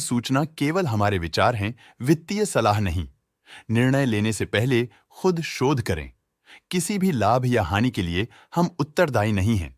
सूचना केवल हमारे विचार हैं, वित्तीय सलाह नहीं। निर्णय लेने से पहले खुद शोध करें। किसी भी लाभ या हानि के लिए हम उत्तरदायी नहीं हैं।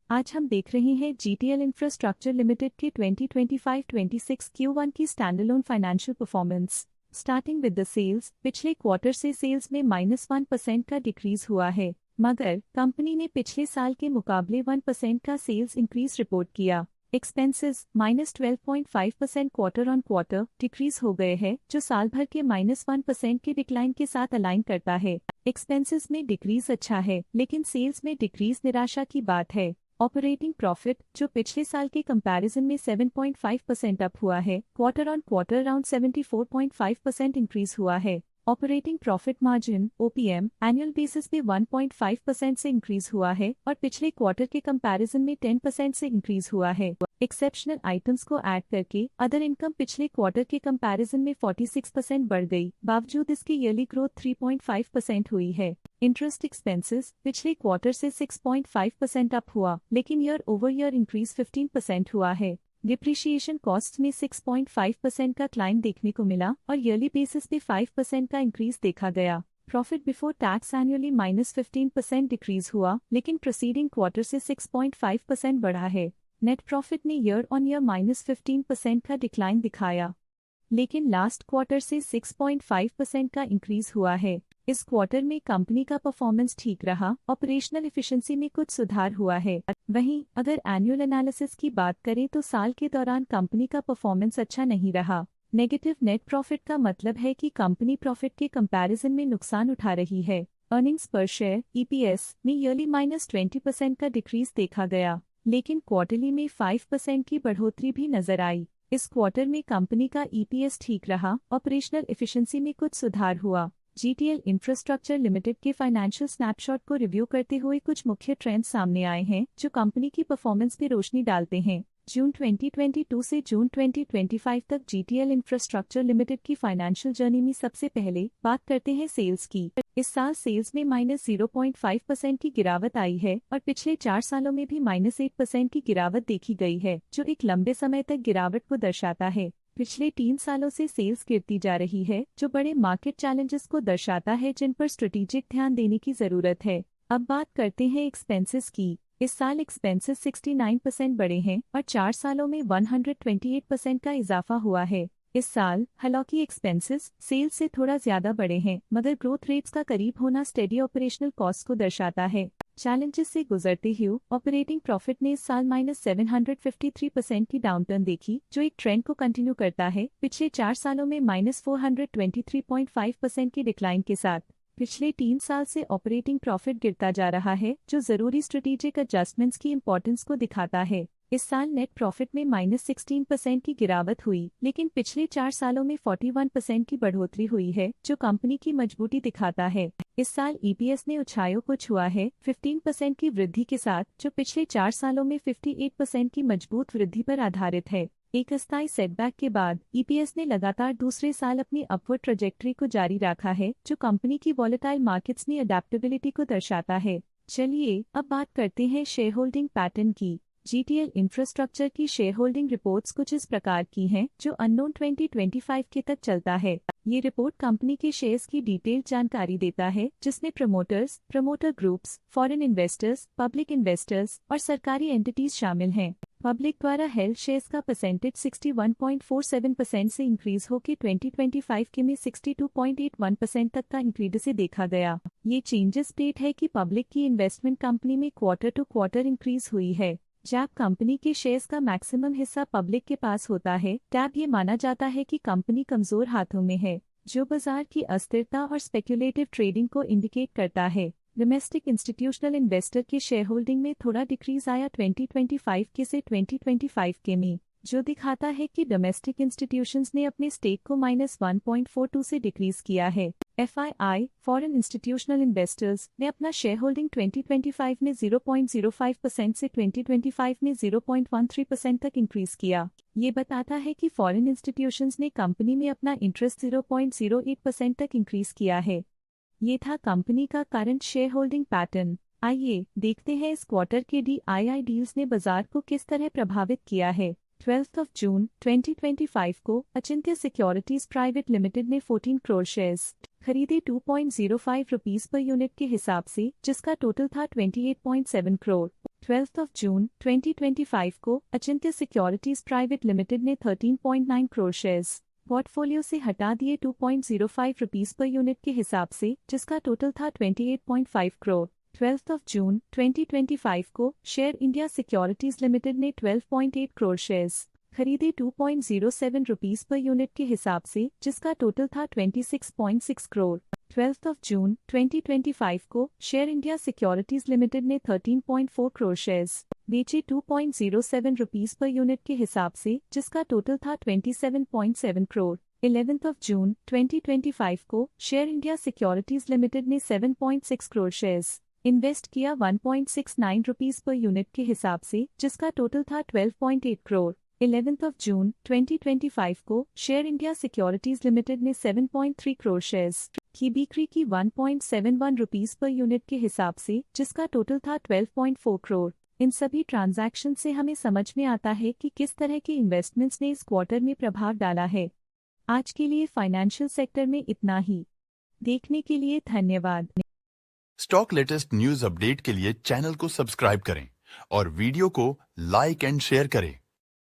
आज हम देख रहे हैं जीटीएल इंफ्रास्ट्रक्चर लिमिटेड के 2025-26 Q1 की standalone financial performance. Starting with the sales, पिछले क्वार्टर से सेल्स में -1% का डिक्रीज हुआ है, मगर कंपनी ने पिछले साल के मुकाबले 1% का सेल्स इंक्रीज रिपोर्ट किया। Expenses -12.5% quarter on quarter decrease हो गए हैं, जो साल भर के -1% के डिक्लाइन के साथ अलाइन करता है। एक्सपेंसेस में डिक्रीज अच्छा है, लेकिन सेल्स में डिक्रीज निराशा की बात है। ऑपरेटिंग प्रॉफिट, जो पिछले साल के कंपैरिजन में 7.5% अप हुआ है, quarter on quarter around 74.5% increase हुआ है। Operating profit margin (OPM) annual basis पे 1.5% से इंक्रीज हुआ है और पिछले क्वार्टर के कंपैरिजन में 10% से इंक्रीज हुआ है। एक्सेप्शनल आइटम्स को ऐड करके अदर इनकम पिछले क्वार्टर के कंपैरिजन में 46% बढ़ गई, बावजूद इसकी ईयरली ग्रोथ 3.5% हुई है। इंटरेस्ट एक्सपेंसेस पिछले क्वार्टर से 6.5% अप हुआ, लेकिन ईयर ओवर ईयर इंक्रीज 15% हुआ है। डिप्रिशिएशन कॉस्ट में 6.5% का क्लाइम देखने को मिला और ईयरली बेसिस पे 5% का इंक्रीज देखा गया। Profit before tax annually -15% decrease हुआ, लेकिन प्रोसीडिंग क्वार्टर से 6.5% बढ़ा है। नेट प्रॉफिट ने ईयर ऑन ईयर -15% का डिक्लाइन दिखाया, लेकिन लास्ट क्वार्टर से 6.5% का इंक्रीज हुआ है। इस क्वार्टर में कंपनी का परफॉर्मेंस ठीक रहा, ऑपरेशनल एफिशिएंसी में कुछ सुधार हुआ है। वहीं अगर एनुअल एनालिसिस की बात करें तो साल के दौरान कंपनी का परफॉर्मेंस अच्छा नहीं रहा। नेगेटिव नेट प्रॉफिट का मतलब है कि कंपनी प्रॉफिट के कंपैरिजन में नुकसान उठा रही है। अर्निंग्स पर शेयर (ईपीएस) में ईयरली -20% का डिक्रीज देखा गया, लेकिन क्वार्टरली में 5% की बढ़ोतरी भी नजर आई। इस क्वार्टर में कंपनी का ईपीएस ठीक रहा, ऑपरेशनल एफिशिएंसी में कुछ सुधार हुआ। जीटीएल इंफ्रास्ट्रक्चर लिमिटेड के फाइनेंशियल स्नैपशॉट को रिव्यू करते हुए कुछ मुख्य ट्रेंड्स सामने आए हैं, जो कंपनी की परफॉर्मेंस पे रोशनी डालते हैं। जून 2022 से जून 2025 तक जीटीएल इंफ्रास्ट्रक्चर लिमिटेड की फाइनेंशियल जर्नी में सबसे पहले बात करते हैं सेल्स की। इस साल सेल्स में -0.5% की गिरावट आई है और पिछले 4 सालों में भी -8% की गिरावट देखी गई है, जो एक लंबे समय तक गिरावट को दर्शाता है। पिछले 3 सालों से सेल्स गिरती जा रही है, जो बड़े मार्केट चैलेंजेस को दर्शाता है जिन पर स्ट्रेटेजिक ध्यान देने की जरूरत है। अब बात करते हैं एक्सपेंसेस की। इस साल एक्सपेंसेस 69% बढ़े हैं और 4 सालों में 128% का इजाफा हुआ है। इस साल हालांकि एक्सपेंसेस सेल्स से थोड़ा ज्यादा बढ़े हैं, मगर ग्रोथ रेट्स का करीब होना स्टेडी ऑपरेशनल कॉस्ट को दर्शाता है। चैलेंजेस से गुजरते हुए ऑपरेटिंग प्रॉफिट ने इस साल -753% की डाउनटर्न देखी, जो एक ट्रेंड को कंटिन्यू करता है, पिछले 4 सालों में -423.5% की डिक्लाइन के साथ। पिछले 3 साल से ऑपरेटिंग प्रॉफिट गिरता जा रहा है, जो जरूरी स्ट्रेटेजिक एडजस्टमेंट्स की इंपॉर्टेंस को दिखाता है। इस साल नेट प्रॉफिट में -16% की गिरावट हुई, लेकिन पिछले 4 सालों में 41% की बढ़ोतरी हुई है, जो कंपनी की मजबूती दिखाता है। इस साल ईपीएस ने ऊंचाइयों को छुआ है 15% की वृद्धि के साथ, जो पिछले 4 सालों में 58% की मजबूत वृद्धि पर आधारित है। एक अस्थायी सेटबैक के बाद ईपीएस ने लगातार दूसरे साल अपनी अपवर्ड ट्रैजेक्टरी को जारी रखा है, जो कंपनी की वॉलेटाइल मार्केट्स में अडेप्टेबिलिटी को दर्शाता है। चलिए अब बात करते हैं शेयर होल्डिंग पैटर्न की। जीटीएल इंफ्रास्ट्रक्चर की शेयर होल्डिंग रिपोर्ट्स कुछ इस प्रकार की हैं, जो अननोन 2025 के तक चलता है। ये रिपोर्ट कंपनी के शेयर्स की डिटेल्ड जानकारी देता है, जिसमें promoters, promoter groups, foreign investors, public investors और सरकारी एंटिटीज शामिल हैं। पब्लिक द्वारा हेल्ड शेयर्स का परसेंटेज 61.47% से इंक्रीज होकर 2025 के में 62.81% तक का इंक्रीज से देखा गया। ये चेंजेस स्टेट है कि पब्लिक की इन्वेस्टमेंट कंपनी में क्वार्टर टू क्वार्टर इंक्रीज हुई है। जब कंपनी के शेयर्स का मैक्सिमम हिस्सा पब्लिक के पास होता है, तब ये माना जाता है कि कंपनी कमजोर हाथों में है, जो बाजार की अस्थिरता और स्पेक्युलेटिव ट्रेडिंग को इंडिकेट करता है। डोमेस्टिक इंस्टीट्यूशनल इन्वेस्टर की शेयर होल्डिंग में थोड़ा डिक्रीज आया 2025 के से 2025 के में, जो दिखाता है कि डोमेस्टिक इंस्टीट्यूशंस ने अपने स्टेक को -1.42 से डिक्रीज किया है। एफआईआई फॉरेन इंस्टीट्यूशनल इन्वेस्टर्स ने अपना शेयर होल्डिंग 2025 में 0.05% से 2025 में 0.13% तक इंक्रीज किया। ये बताता है कि फॉरेन इंस्टीट्यूशंस ने कंपनी में अपना इंटरेस्ट 0.08% तक इंक्रीज किया है। ये था कंपनी का करंट शेयर होल्डिंग पैटर्न। आइए देखते हैं इस क्वार्टर के डीआईआई डील्स ने बाजार को किस तरह प्रभावित किया है। 12th of June 2025 को अचिंत्य सिक्योरिटीज प्राइवेट लिमिटेड ने 14 करोड़ शेयर्स खरीदे 2.05 रुपीस पर यूनिट के हिसाब से, जिसका टोटल था 28.7 करोड़। 12th of June 2025 को अचिंत्य सिक्योरिटीज प्राइवेट लिमिटेड ने 13.9 करोड़ शेयर्स पोर्टफोलियो से हटा दिए 2.05 रुपीस पर यूनिट के हिसाब से, जिसका टोटल था 28.5 करोड़। 12th of June 2025 को शेयर इंडिया सिक्योरिटीज लिमिटेड ने 12.8 करोड़ शेयर्स खरीदे 2.07 रुपीस पर यूनिट के हिसाब से, जिसका टोटल था 26.6 करोड़। 12th of June 2025 को शेयर इंडिया सिक्योरिटीज लिमिटेड ने 13.4 करोड़ शेयर्स बेचे 2.07 रुपीस पर यूनिट के हिसाब से, जिसका टोटल था 27.7 करोड़। 11th of June 2025 को शेयर इंडिया सिक्योरिटीज लिमिटेड ने 7.6 करोड़ शेयर्स इन्वेस्ट किया 1.69 रुपीस पर यूनिट के हिसाब से, जिसका टोटल था 12.8 करोड़। 11th of June 2025 को शेयर इंडिया सिक्योरिटीज लिमिटेड ने 7.3 करोड़ शेयर्स की बिक्री की 1.71 रुपीस पर यूनिट के हिसाब से, जिसका टोटल था 12.4 करोड़। इन सभी ट्रांजैक्शन से हमें समझ में आता है कि किस तरह के इन्वेस्टमेंट्स ने इस क्वार्टर में प्रभाव डाला है। आज के लिए फाइनेंशियल सेक्टर में इतना ही। देखने के लिए धन्यवाद। स्टॉक लेटेस्ट न्यूज अपडेट के लिए चैनल को सब्सक्राइब करें और वीडियो को लाइक एंड शेयर करें।